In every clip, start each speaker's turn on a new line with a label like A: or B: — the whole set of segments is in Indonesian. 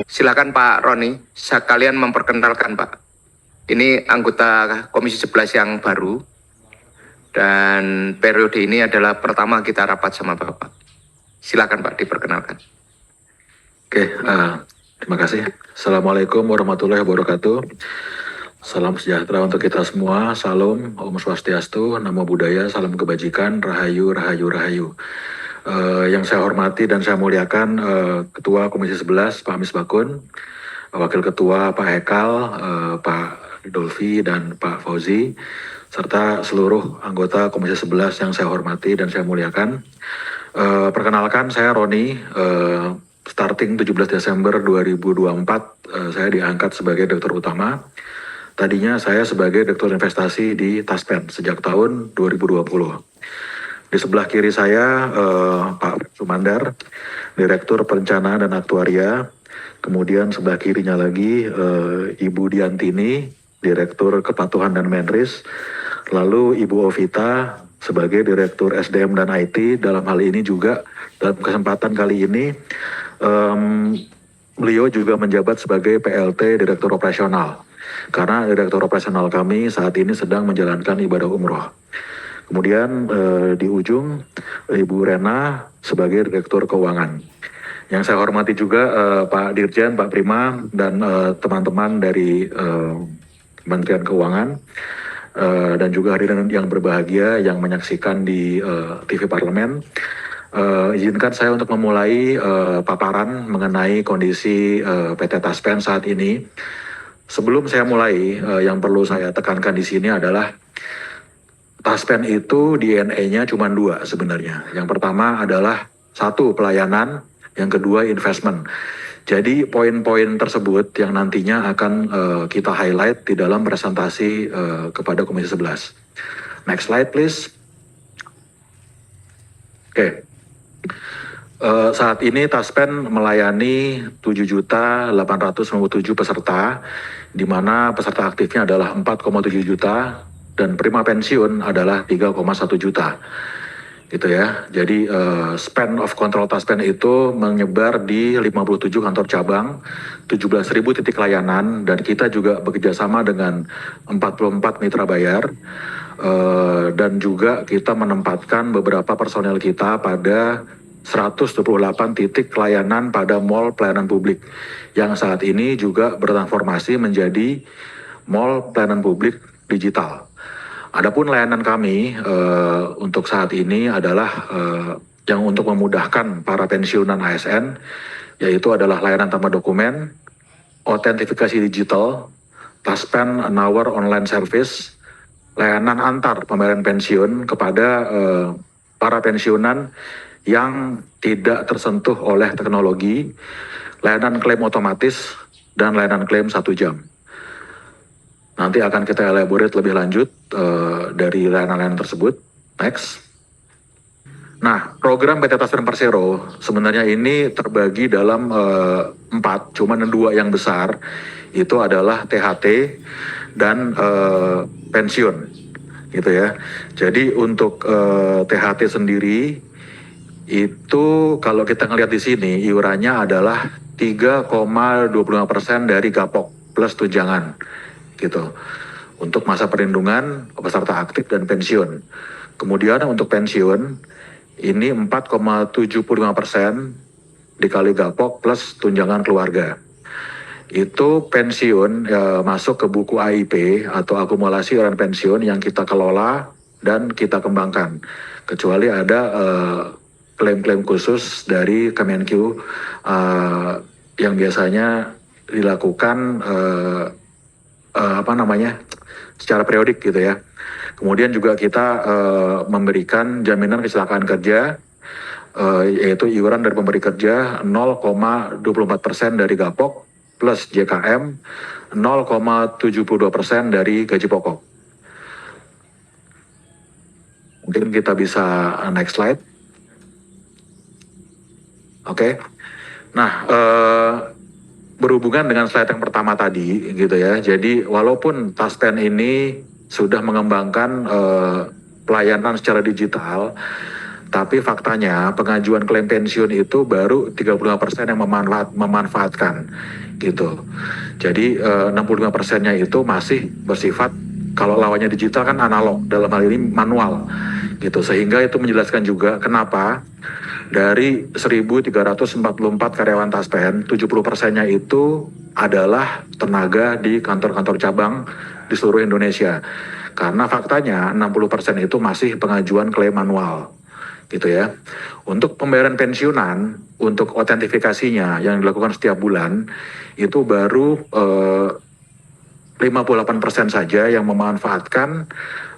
A: Silakan Pak Roni, sekalian memperkenalkan Pak. Ini anggota Komisi 11 yang baru, dan periode ini adalah pertama kita rapat sama Bapak. Silakan Pak, diperkenalkan.
B: Oke, terima kasih. Assalamualaikum warahmatullahi wabarakatuh. Salam sejahtera untuk kita semua. Salam, Om Swastiastu, Namo Buddhaya, salam kebajikan, Rahayu, Rahayu, Rahayu. Yang saya hormati dan saya muliakan Ketua Komisi 11 Pak Misbakun, Wakil Ketua Pak Hekal, Pak Dolfi dan Pak Fauzi, serta seluruh anggota Komisi 11 yang saya hormati dan saya muliakan. Perkenalkan, saya Roni. Starting 17 Desember 2024, saya diangkat sebagai Direktur Utama. Tadinya saya sebagai Direktur Investasi di Taspen sejak tahun 2020. Di sebelah kiri saya Pak Sumandar, Direktur Perencanaan dan Aktuaria. Kemudian sebelah kirinya lagi Ibu Diantini, Direktur Kepatuhan dan Menris. Lalu Ibu Ovita sebagai Direktur SDM dan IT. Dalam hal ini juga dalam kesempatan kali ini beliau juga menjabat sebagai PLT Direktur Operasional. Karena Direktur Operasional kami saat ini sedang menjalankan ibadah umroh. Kemudian di ujung Ibu Rena sebagai Direktur Keuangan. Yang saya hormati juga Pak Dirjen, Pak Prima, dan teman-teman dari Kementerian Keuangan, dan juga hadirin yang berbahagia yang menyaksikan di TV Parlemen. Izinkan saya untuk memulai paparan mengenai kondisi PT Taspen saat ini. Sebelum saya mulai, yang perlu saya tekankan di sini adalah Taspen itu DNA-nya cuma dua sebenarnya. Yang pertama adalah satu, pelayanan, yang kedua investment. Jadi poin-poin tersebut yang nantinya akan kita highlight di dalam presentasi kepada Komisi 11. Next slide please. Oke. Saat ini Taspen melayani 7.897 peserta, di mana peserta aktifnya adalah 4,7 juta, dan prima pensiun adalah 3,1 juta, gitu ya. Jadi span of control Taspen itu menyebar di 57 kantor cabang, 17.000 titik layanan, dan kita juga bekerjasama dengan 44 mitra bayar, dan juga kita menempatkan beberapa personel kita pada 128 titik layanan pada mall pelayanan publik, yang saat ini juga bertransformasi menjadi mall pelayanan publik digital. Adapun layanan kami untuk saat ini adalah yang untuk memudahkan para pensiunan ASN, yaitu adalah layanan tanpa dokumen, autentifikasi digital, Taspen Hour online service, layanan antar pembayaran pensiun kepada para pensiunan yang tidak tersentuh oleh teknologi, layanan klaim otomatis, dan layanan klaim 1 jam. Nanti akan kita elaborate lebih lanjut dari layanan-layanan tersebut. Next. Nah, program PT Taspen Persero sebenarnya ini terbagi dalam 4, cuman 2 yang besar, itu adalah THT dan pensiun, gitu ya. Jadi untuk THT sendiri itu kalau kita ngelihat di sini iurannya adalah 3,25% dari Gapok plus tunjangan, gitu, untuk masa perlindungan peserta aktif dan pensiun. Kemudian untuk pensiun ini 4,75% dikali Gapok plus tunjangan keluarga. Itu pensiun masuk ke buku AIP atau akumulasi iuran pensiun yang kita kelola dan kita kembangkan. Kecuali ada klaim-klaim khusus dari Kemenkyu yang biasanya dilakukan secara periodik, gitu ya. Kemudian juga kita memberikan jaminan kecelakaan kerja, yaitu iuran dari pemberi kerja 0,24% dari Gapok plus JKM 0,72% dari gaji pokok. Mungkin kita bisa next slide. Oke. Nah, berhubungan dengan slide yang pertama tadi, gitu ya. Jadi walaupun Taspen ini sudah mengembangkan pelayanan secara digital, Tapi faktanya pengajuan klaim pensiun itu baru 35% yang memanfaatkan gitu. Jadi 65%-nya itu masih bersifat, kalau lawannya digital kan analog, dalam hal ini manual gitu. Sehingga itu menjelaskan juga kenapa dari 1.344 karyawan Taspen, 70%-nya itu adalah tenaga di kantor-kantor cabang di seluruh Indonesia. Karena faktanya 60% itu masih pengajuan klaim manual gitu ya. Untuk pembayaran pensiunan, untuk otentifikasinya yang dilakukan setiap bulan, itu baru 58% saja yang memanfaatkan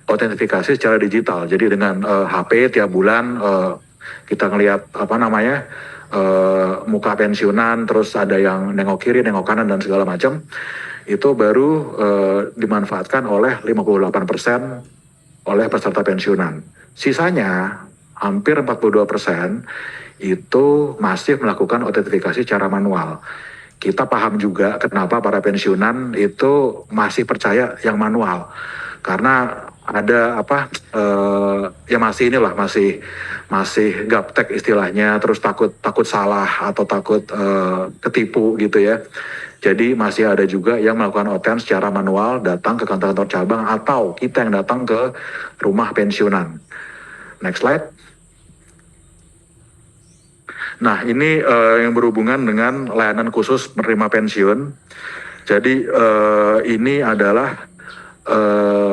B: otentifikasi secara digital. Jadi dengan HP tiap bulan kita ngelihat muka pensiunan, terus ada yang nengok kiri, nengok kanan dan segala macam, itu baru dimanfaatkan oleh 58% oleh peserta pensiunan. Sisanya hampir 42% itu masih melakukan otentifikasi secara manual. Kita paham juga kenapa para pensiunan itu masih percaya yang manual, karena ada ya masih gaptek istilahnya, terus takut salah atau takut ketipu gitu ya. Jadi masih ada juga yang melakukan oten secara manual, datang ke kantor-kantor cabang atau kita yang datang ke rumah pensiunan. Next slide. Nah, ini yang berhubungan dengan layanan khusus penerima pensiun. Jadi ini adalah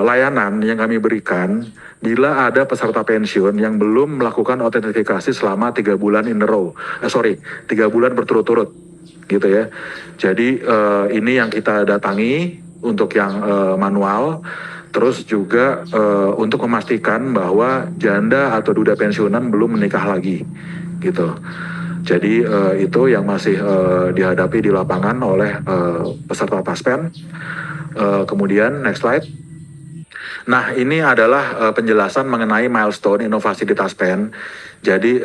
B: layanan yang kami berikan bila ada peserta pensiun yang belum melakukan otentifikasi selama 3 bulan in a row. 3 bulan berturut-turut gitu ya. Jadi ini yang kita datangi untuk yang manual. Terus juga untuk memastikan bahwa janda atau duda pensiunan belum menikah lagi gitu. Jadi itu yang masih dihadapi di lapangan oleh peserta Taspen. Kemudian next slide. Nah, ini adalah penjelasan mengenai milestone inovasi di Taspen. Jadi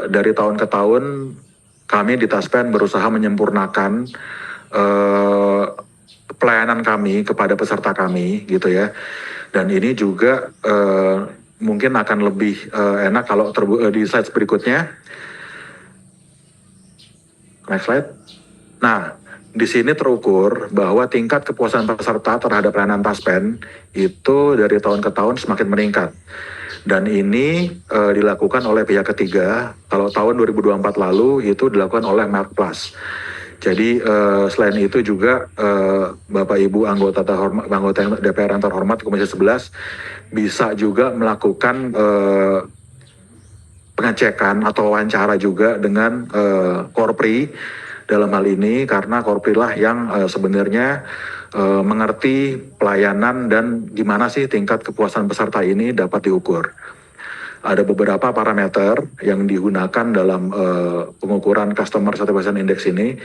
B: dari tahun ke tahun kami di Taspen berusaha menyempurnakan pelayanan kami kepada peserta kami gitu ya. Dan ini juga mungkin akan lebih enak kalau di slide berikutnya. Next slide. Nah, di sini terukur bahwa tingkat kepuasan peserta terhadap pelayanan Taspen itu dari tahun ke tahun semakin meningkat. Dan ini dilakukan oleh pihak ketiga. Kalau tahun 2024 lalu itu dilakukan oleh Merk Plus. Jadi selain itu juga Bapak Ibu anggota DPR yang terhormat Komisi 11 bisa juga melakukan pengecekan atau wawancara juga dengan Korpri dalam hal ini, karena Korpri lah yang sebenarnya mengerti pelayanan dan gimana sih tingkat kepuasan peserta ini dapat diukur. Ada beberapa parameter yang digunakan dalam pengukuran Customer Satisfaction Index ini.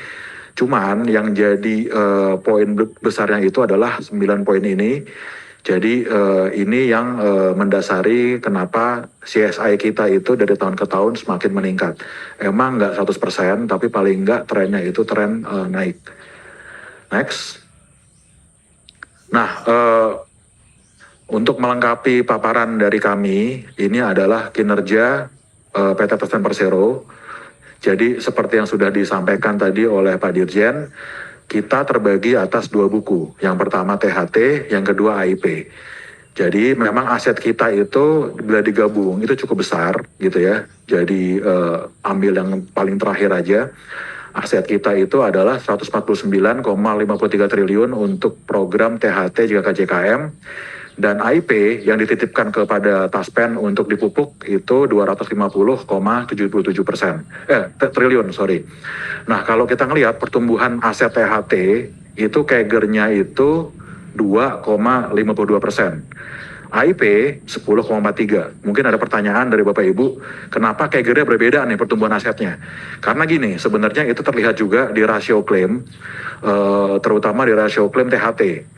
B: Cuman yang jadi poin besarnya itu adalah 9 poin ini. Jadi ini yang mendasari kenapa CSI kita itu dari tahun ke tahun semakin meningkat. Emang nggak 100%, tapi paling nggak trennya itu tren naik. Next. Nah, untuk melengkapi paparan dari kami, ini adalah kinerja PT Taspen Persero. Jadi seperti yang sudah disampaikan tadi oleh Pak Dirjen, kita terbagi atas 2 buku. Yang pertama THT, yang kedua AIP. Jadi memang aset kita itu bila digabung itu cukup besar gitu ya. Jadi ambil yang paling terakhir aja. Aset kita itu adalah 149,53 triliun untuk program THT JKK-JKM. Dan AIP yang dititipkan kepada Taspen untuk dipupuk itu 250,77 triliun. Nah, kalau kita ngelihat pertumbuhan aset THT itu CAGR-nya itu 2,52%. AIP 10,43. Mungkin ada pertanyaan dari Bapak Ibu, kenapa CAGR-nya berbeda nih pertumbuhan asetnya? Karena gini, sebenarnya itu terlihat juga di rasio klaim, terutama di rasio klaim THT.